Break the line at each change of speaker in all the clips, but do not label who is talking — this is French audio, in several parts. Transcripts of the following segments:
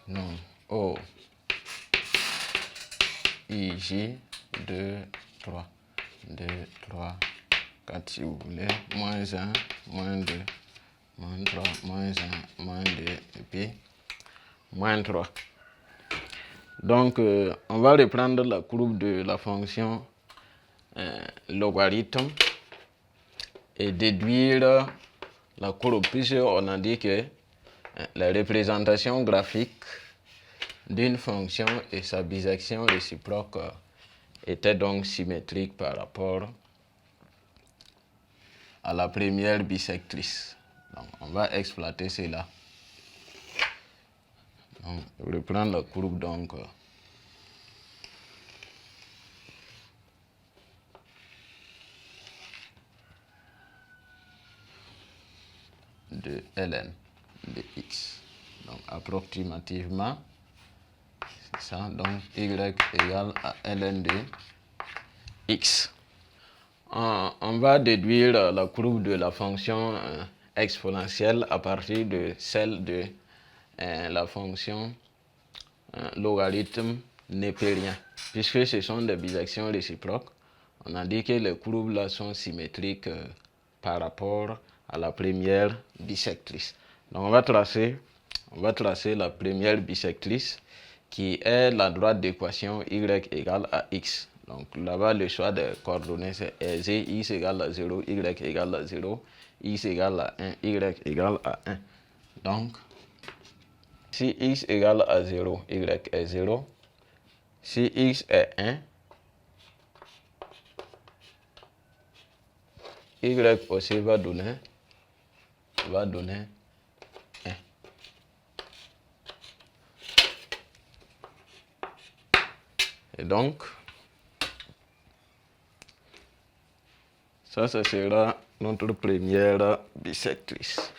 Non, O, I, J, 2, 3. 2, 3, 4 si vous voulez. Moins 1, moins 2, moins 3, moins 1, moins 2, et puis moins 3. Donc, on va reprendre la courbe de la fonction logarithme et déduire la courbe, puisqu'on a dit que la représentation graphique d'une fonction et sa bisection réciproque était donc symétrique par rapport à la première bisectrice. Donc, on va exploiter cela. Donc, je reprends la courbe donc de ln de x. Donc, approximativement, c'est ça. Donc, y égale à ln de x. On va déduire la courbe de la fonction exponentielle à partir de celle de la fonction logarithme népérien. Puisque ce sont des bisections réciproques, on a dit que les courbes là sont symétriques par rapport à la première bisectrice. Donc on va tracer la première bisectrice qui est la droite d'équation y égale à x. Donc là-bas, le choix des coordonnées c'est aisé, x égale à 0, y égale à 0, x égale à 1, y égale à 1. Donc, si x égale à 0, y est 0. Si x est 1, y aussi va donner 1. Et donc, ça sera notre première bisectrice.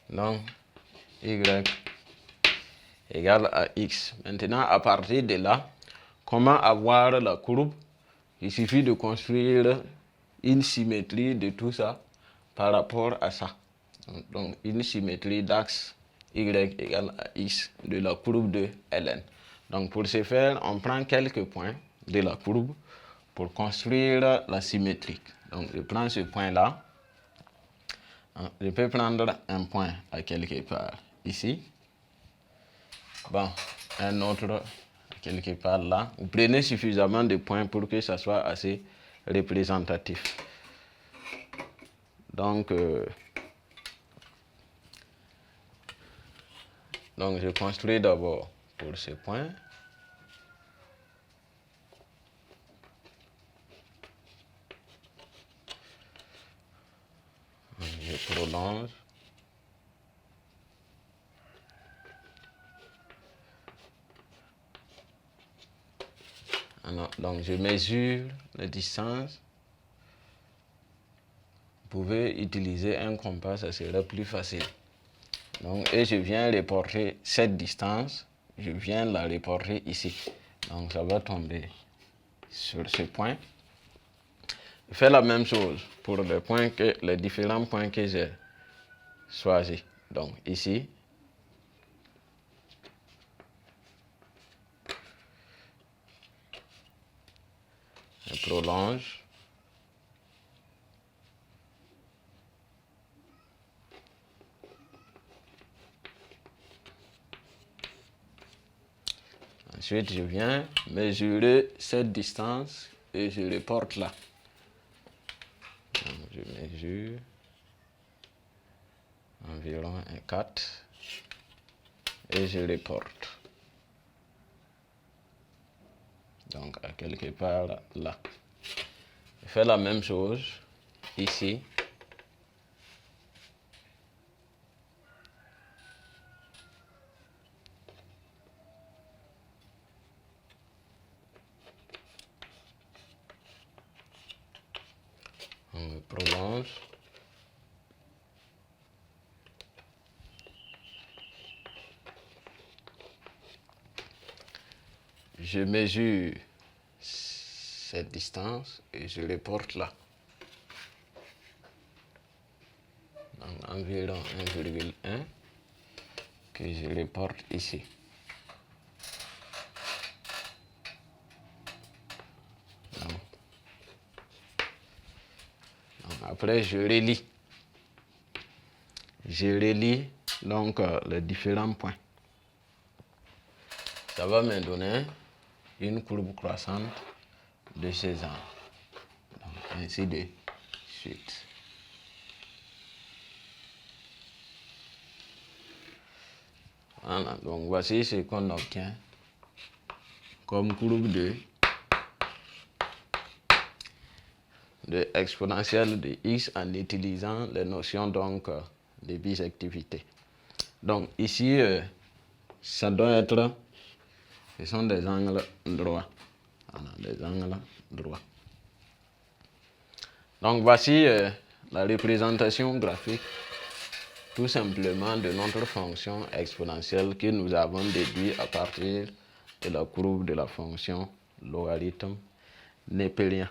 Donc, y égale à x. Maintenant, à partir de là, comment avoir la courbe? Il suffit de construire une symétrie de tout ça par rapport à ça. Donc, une symétrie d'axe y égale à x de la courbe de ln. Donc, pour ce faire, on prend quelques points de la courbe pour construire la symétrique. Donc, je prends ce point-là. Je peux prendre un point à quelque part ici. Bon, un autre quelque part là. Vous prenez suffisamment de points pour que ça soit assez représentatif. Donc je construis d'abord pour ce point. Je prolonge. Alors, donc je mesure la distance. Vous pouvez utiliser un compas, ça sera plus facile. Donc, et je viens reporter cette distance, je viens la reporter ici. Donc ça va tomber sur ce point. Je fais la même chose pour les différents points que j'ai choisis. Donc ici, je prolonge. Ensuite, je viens mesurer cette distance et je reporte là. Donc, je mesure environ un 4 et je reporte. Donc, à quelque part là. Je fais la même chose ici. On prolonge. Je mesure cette distance et je le porte là. Donc environ 1,1 que je le porte ici. Donc, après, je relie. Je relie donc les différents points. Ça va me donner une courbe croissante de ces angles. Donc, ainsi de suite. Voilà, donc voici ce qu'on obtient comme courbe de exponentielle de x en utilisant les notions donc de bisectivité. Donc ici, ça doit être, ce sont des angles droits. Voilà, des angles droits. Donc voici la représentation graphique tout simplement de notre fonction exponentielle que nous avons déduite à partir de la courbe de la fonction logarithme népérien.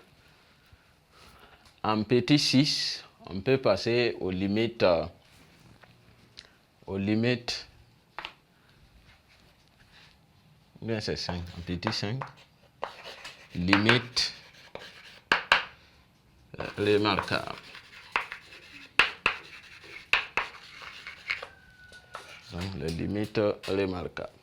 En petit 6, on peut passer aux limites, bien c'est 5, en petit 5, limite remarquable. Donc les limites remarquables.